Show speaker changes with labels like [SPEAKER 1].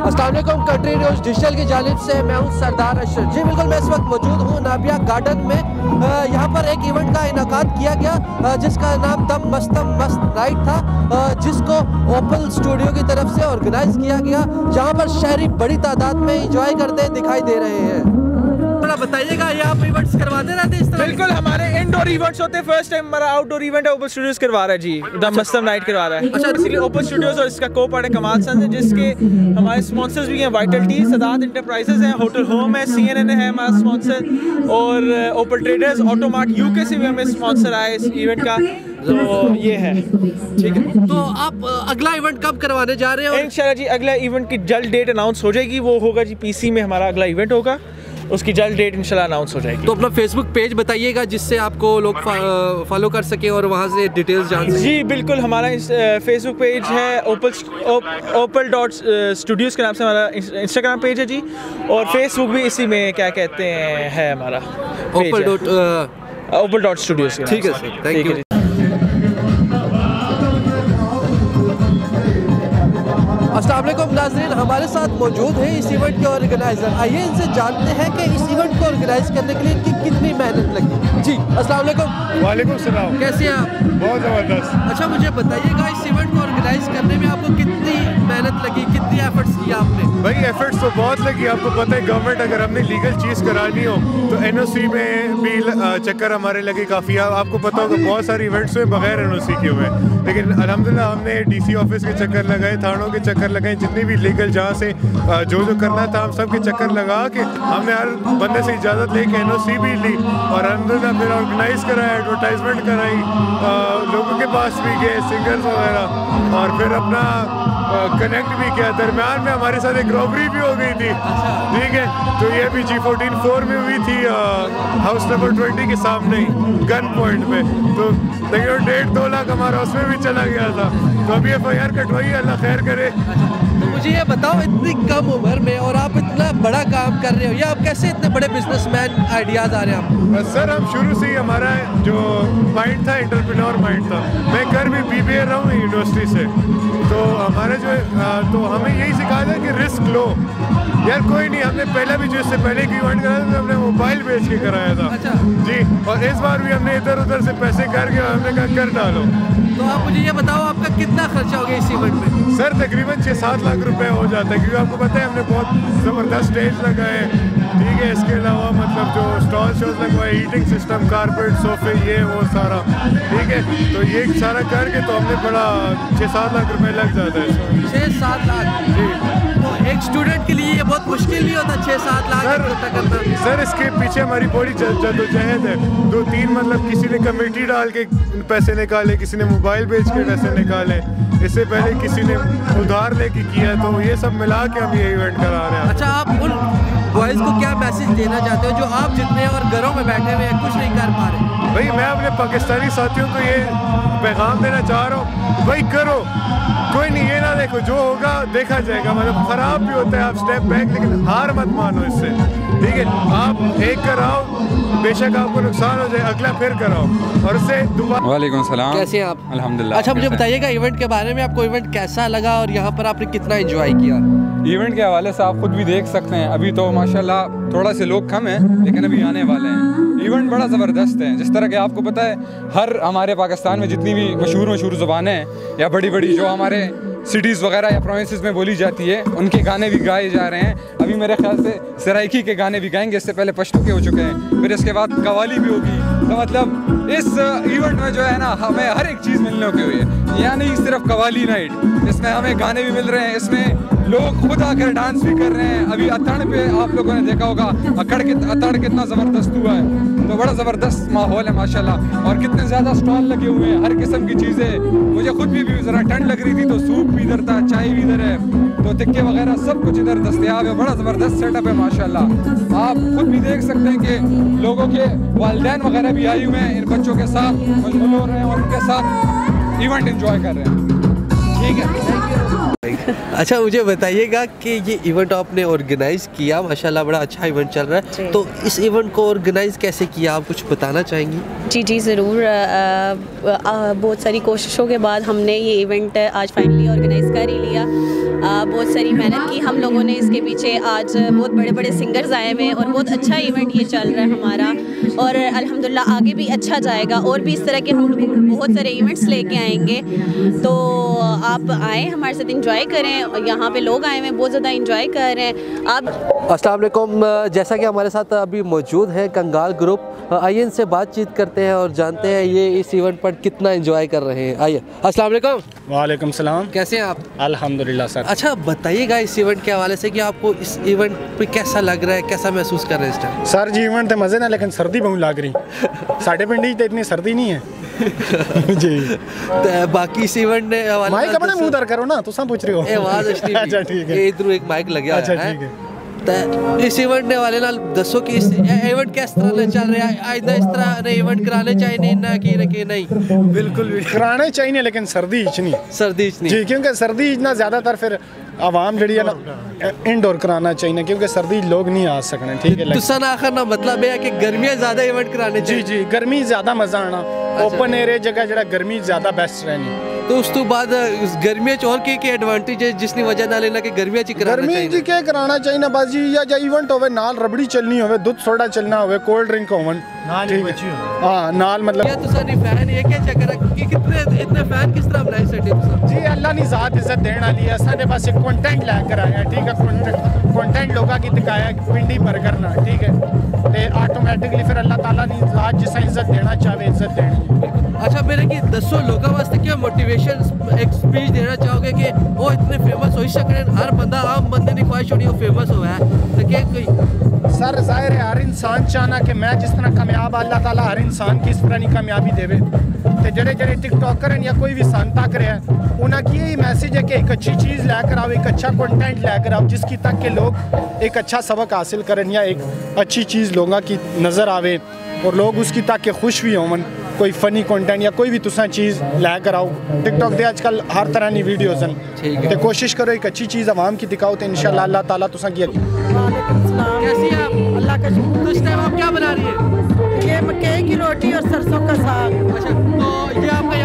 [SPEAKER 1] अस्सलाम वालेकुम, country news digital की जानिब से मैं हूं सरदार अशरफ। जी बिल्कुल, मैं इस वक्त मौजूद हूं नाबिया गार्डन में। यहां पर एक इवेंट का इनेकाद किया गया जिसका नाम दम मस्तम मस्त नाइट था, जिसको ओपल स्टूडियो की तरफ से ऑर्गेनाइज किया गया, जहां पर शहरी बड़ी तादाद में इंजॉय करते दिखाई दे रहे हैं। थोड़ा बताइएगा, ये आप इवेंट्स करवाते रहते हैं इस तरह?
[SPEAKER 2] बिल्कुल, हमारे इंडोर इवेंट्स होते हैं। फर्स्ट टाइम हमारा आउटडोर इवेंट है, ओपन स्टूडियोज करवा रहा है जी, द मस्तम नाइट करवा रहा है। अच्छा, इसलिए ओपन स्टूडियोज और इसका को-पार्टनर कमाल सन्स है, जिसके हमारे स्पॉन्सर्स भी हैं वाइटल टी, सदात इंटरप्राइजेज हैं, होटल होम है, CNN है हमारा स्पॉन्सर, और ओपल ट्रेडर्स, ऑटोमार्ट UK से भी हमें स्पॉन्सर आया इस इवेंट का। तो ये है, ठीक है।
[SPEAKER 1] तो आप अगला इवेंट कब करवाने जा रहे हो?
[SPEAKER 2] इंशाल्लाह जी अगला इवेंट की जल्द डेट अनाउंस हो जाएगी। वो होगा जी PC में हमारा अगला इवेंट होगा, उसकी जल्द डेट इंशाल्लाह अनाउंस हो जाएगी।
[SPEAKER 1] तो अपना फेसबुक पेज बताइएगा जिससे आपको लोग फॉलो कर सके और वहाँ से डिटेल्स जान सके।
[SPEAKER 2] जी बिल्कुल, हमारा फेसबुक पेज है opal.studios के नाम से हमारा इंस्टाग्राम पेज है जी, और फेसबुक भी इसी में क्या कहते हैं है हमारा opal.studios।
[SPEAKER 1] ठीक है सर, थैंक यू। अस्सलाम वालेकुम नाज़रीन, हमारे साथ मौजूद है इस इवेंट के ऑर्गेनाइजर। आइए इनसे जानते हैं कि इस इवेंट को ऑर्गेनाइज करने के लिए इनकी कितनी मेहनत लगी। जी अस्सलाम वालेकुम।
[SPEAKER 3] वालेकुम सलाम।
[SPEAKER 1] कैसे हैं आप?
[SPEAKER 3] बहुत ज़बरदस्त।
[SPEAKER 1] अच्छा, मुझे बताइएगा इस इवेंट को ऑर्गेनाइज करने में आपको कितनी मेहनत लगी, कितनी एफर्ट्स किया आपने?
[SPEAKER 3] भाई एफर्ट्स तो बहुत लगी। आपको पता है गवर्नमेंट अगर हमने लीगल चीज़ करानी हो तो NOC में भी चक्कर हमारे लगे काफ़ी। आपको पता होगा बहुत सारे इवेंट्स हुए बगैर NOC के हुए, लेकिन अल्हम्दुलिल्लाह हमने DC ऑफिस के चक्कर लगाए, थानों के चक्कर लगाए, जितनी भी लीगल जहाँ से जो करना था हम सब के चक्कर लगा के हमने हर बंदे से इजाज़त लेके NOC भी ली, और अल्हम्दुलिल्लाह फिर ऑर्गेनाइज कराया, एडवर्टाइजमेंट कराई, लोगों के पास भी गए, सिंगर्स वगैरह, और फिर अपना कनेक्ट भी किया। दरमियान में हमारे साथ एक रॉबरी भी हो गई थी, ठीक है, तो ये भी G14-4 में हुई थी, हाउस नंबर 20 के सामने ही गन पॉइंट पे। तो तकरीबन 1.5-2 लाख हमारा उसमें भी चला गया था। तो अभी FIR कटवाई, अल्लाह खैर करे।
[SPEAKER 1] तो मुझे ये बताओ, इतनी कम उम्र में और आप इतना बड़ा काम कर रहे हो, या आप कैसे इतने बड़े बिजनेसमैन आइडियाज़ आ रहे हैं आपको?
[SPEAKER 3] सर हम शुरू से ही हमारा जो माइंड था एंटरप्रेन्योर माइंड था। मैं कर भी BBA रहा हूँ यूनिवर्सिटी से, तो हमारे जो तो हमें यही सिखाया था कि रिस्क लो यार, कोई नहीं। हमने पहले भी जो इससे पहले की इवेंट कराया था हमने मोबाइल बेच के कराया था।
[SPEAKER 1] अच्छा
[SPEAKER 3] जी, और इस बार भी हमने इधर उधर से पैसे करके हमने कहा कर डालो।
[SPEAKER 1] तो आप मुझे ये बताओ, आपका कितना खर्चा हो गया इस इवेंट में?
[SPEAKER 3] सर तकरीबन 6-7 लाख रुपए हो जाता है, क्योंकि आपको पता है हमने बहुत ज़बरदस्त स्टेज लगाए, ठीक है, इसके अलावा मतलब जो स्टॉल शॉल्स लगवाए, हीटिंग सिस्टम, कारपेट, सोफे, ये वो सारा, ठीक है, तो ये सारा करके तो हमने बड़ा 6-7 लाख रुपए लग जाता है इसमें।
[SPEAKER 1] 6-7 लाख?
[SPEAKER 3] जी।
[SPEAKER 1] तो एक स्टूडेंट के लिए ये बहुत मुश्किल नहीं होता 6-7 लाख इकट्ठा करना?
[SPEAKER 3] सर इसके पीछे हमारी बड़ी जद्दोजहद है। 2-3 मतलब किसी ने कमेटी डाल के पैसे निकाले, किसी ने मोबाइल बेच के पैसे निकाले, इससे पहले किसी ने उधार लेके किया, तो ये सब मिला के हम ये इवेंट करा रहे हैं।
[SPEAKER 1] अच्छा, आप उन बॉयज़ को क्या मैसेज देना चाहते हो जो आप जितने और घरों में बैठे हुए हैं, कुछ नहीं कर पा रहे?
[SPEAKER 3] भाई मैं अपने पाकिस्तानी साथियों को ये पैगाम देना चाह रहा हूँ, भाई करो, कोई नहीं, ये ना देखो, जो होगा देखा जाएगा। मतलब ख़राब भी होता है, आप स्टेप बैक, लेकिन हार मत मानो इससे, ठीक है। आप एक कराओ, बेशक आपको नुकसान हो जाए, अगला फिर कराओ, और उससे दोबारा।
[SPEAKER 4] वालेकुम सलाम।
[SPEAKER 1] कैसे हैं आप?
[SPEAKER 4] अल्हम्दुलिल्लाह।
[SPEAKER 1] अच्छा, मुझे बताइएगा इवेंट के बारे में, आपको इवेंट कैसा लगा और यहाँ पर आपने कितना एंजॉय किया?
[SPEAKER 4] इवेंट के हवाले से आप खुद भी देख सकते हैं, अभी तो माशाल्लाह थोड़ा से लोग कम हैं, लेकिन अभी आने वाले हैं। इवेंट बड़ा ज़बरदस्त है, जिस तरह के आपको पता है हर हमारे पाकिस्तान में जितनी भी मशहूर ज़ुबानें हैं या बड़ी बड़ी जो हमारे सिटीज़ वगैरह या प्रोविंसेस में बोली जाती है, उनके गाने भी गाए जा रहे हैं। अभी मेरे ख्याल से सराइकी के गाने भी गाएंगे, इससे पहले पश्तो के हो चुके हैं, फिर इसके बाद कवाली भी होगी। तो मतलब इस इवेंट में जो है ना, हमें हर एक चीज़ मिलने की हुई है, यहाँ नहीं सिर्फ कवाली नाइट, इसमें हमें गाने भी मिल रहे हैं, इसमें लोग खुद आकर डांस भी कर रहे हैं। अभी अतड़ पे आप लोगों ने देखा होगा अतड़ कितना ज़बरदस्त हुआ है, तो बड़ा ज़बरदस्त माहौल है माशाल्लाह, और कितने ज़्यादा स्टॉल लगे हुए हैं, हर किस्म की चीज़ें। मुझे खुद भी ज़रा ठंड लग रही थी, तो सूप भी इधर था, चाय भी इधर है, तो टिक्के वगैरह सब कुछ इधर दस्तयाब है। बड़ा ज़बरदस्त सेटअप है माशाल्लाह। आप खुद भी देख सकते हैं कि लोगों के वालिदैन वगैरह भी आए हुए हैं, इन बच्चों के साथ मशगूल हो रहे हैं और उनके साथ इवेंट एंजॉय कर रहे हैं।
[SPEAKER 1] ठीक है, अच्छा मुझे बताइएगा कि ये इवेंट आपने ऑर्गेनाइज किया, माशाल्लाह बड़ा अच्छा इवेंट चल रहा है, तो इस इवेंट को ऑर्गेनाइज कैसे किया, आप कुछ बताना चाहेंगी?
[SPEAKER 5] जी ज़रूर। बहुत सारी कोशिशों के बाद हमने ये इवेंट आज फाइनली ऑर्गेनाइज़ कर ही लिया। बहुत सारी मेहनत की हम लोगों ने इसके पीछे। आज बहुत बड़े बड़े सिंगर्स आए हुए हैं और बहुत अच्छा इवेंट ये चल रहा है हमारा, और अल्हम्दुलिल्लाह आगे भी अच्छा जाएगा और भी इस तरह के हम लोग बहुत सारे इवेंट्स लेके आएंगे। तो आप आए हमारे साथ इंजॉय करें, यहाँ पे लोग आए हुए हैं बहुत ज़्यादा इंजॉय कर रहे हैं। आप
[SPEAKER 1] अस्सलाम वालेकुम, जैसा कि हमारे साथ अभी मौजूद है कंगाल ग्रुप, आइए इनसे बातचीत करते हैं और जानते हैं ये इस इवेंट पर कितना एंजॉय कर रहे हैं। आइए। अस्सलाम वालेकुम।
[SPEAKER 6] वालेकुम सलाम।
[SPEAKER 1] कैसे हैं आप?
[SPEAKER 6] अल्हम्दुलिल्लाह सर।
[SPEAKER 1] अच्छा बताइएगा इस इवेंट के हवाले से कि आपको इस इवेंट पे कैसा लग रहा है, कैसा महसूस कर रहे हैं इस टाइम?
[SPEAKER 6] सर जी इवेंट तो मज़े ना, लेकिन सर्दी बहुत लग रही साढ़े पिंडी तो इतनी सर्दी नहीं है जी।
[SPEAKER 1] तो बाकी इस इवेंट ने
[SPEAKER 6] माइक अपने मुंह दर करो ना, तुम पूछ रहे हो। अच्छा ठीक है,
[SPEAKER 1] इधर एक माइक लग गया।
[SPEAKER 6] अच्छा ठीक है।
[SPEAKER 1] तो इस इवेंट ने वाले नाल दसो कि इस इवेंट किस तरह चल रहा है, आइंदा इस तरह ने इवेंट कराने चाहिए ना कि नहीं? बिल्कुल भी
[SPEAKER 6] कराने चाहिए, लेकिन सर्दी नहीं,
[SPEAKER 1] सर्दी नहीं
[SPEAKER 6] जी, क्योंकि सर्दी इतना ज़्यादातर फिर आवाम जड़ी है ना इंडोर कराना चाहिए, क्योंकि सर्दी लोग नहीं आ सकने। ठीक है,
[SPEAKER 1] तुसा ना आखिर ना मतलब है कि गर्मियाँ ज़्यादा इवेंट कराने चाहिए।
[SPEAKER 6] जी गर्मी ज़्यादा मज़ा आना, ओपन एरिया जगह जरा गर्मी ज़्यादा बेस्ट रहनी।
[SPEAKER 1] तो उस तो बाद गर्मियाँ और के एडवांटेज है जिसकी वजह ना लेना कि गर्मियाँ च कराना चाहिए?
[SPEAKER 6] गर्मी जी क्या कराना चाहिए ना बस जी, या इवेंट होवे नाल रबड़ी चलनी होवे, दूध सोडा चलना होवे, कोल्ड ड्रिंक होवन हाँ नाल, मतलब
[SPEAKER 1] क्या तुसा नहीं फैन है, क्या चक्कर है कि कितने इतने फैन किस तरह बनाए सके?
[SPEAKER 6] जी अल्लाह ने ज़ात इज्जत देने वाली है, असां बस एक कंटेंट लेकर आए हैं। ठीक है, कंटेंट लोगों की दिखाया पिंडी पर करना, ठीक है, तो ऑटोमेटिकली फिर अल्लाह ताला ने ज़ात जिस इज्जत देना चाहे इज्जत देनी।
[SPEAKER 1] अच्छा मेरे कि दसो लोगों वास्ते क्या मोटिवेशन एक स्पीच देना चाहोगे कि वो इतने फेमस हो सकते, हर बंदा आम बंदे की ख्वाहिश होनी वो फेमस हुआ है, तो क्या कोई?
[SPEAKER 6] सर जाहिर है हर इंसान चाहना कि मैं जिस तरह कामयाब, अल्लाह ताला हर इंसान की इस तरह की कामयाबी देवे। तो जड़े जड़े टिकटॉकर हैं या कोई भी सांता करे हैं, उनकी यही मैसेज है कि एक अच्छी चीज़ लेकर आओ, एक अच्छा कंटेंट लेकर आओ, जिसकी तक के लोग एक अच्छा सबक हासिल करें या एक अच्छी चीज़ लोगों की नज़र आवे और लोग उसकी तक के खुश भी होवन। कोई फ़नी कंटेंट या कोई भी तुसा चीज़ लेकर आओ। टिकटॉक दे आजकल हर तरह की वीडियोज़ हैं, तो कोशिश करो एक अच्छी चीज़ आवाम की दिखाओ, तो इंशाल्लाह अल्लाह ताला तुसा की।
[SPEAKER 7] कैसी हैं आप? अल्लाह का शुक्र। तो इस टाइम आप क्या बना रही है? ये मकई की रोटी और सरसों का साग।
[SPEAKER 1] अच्छा, तो ये आपका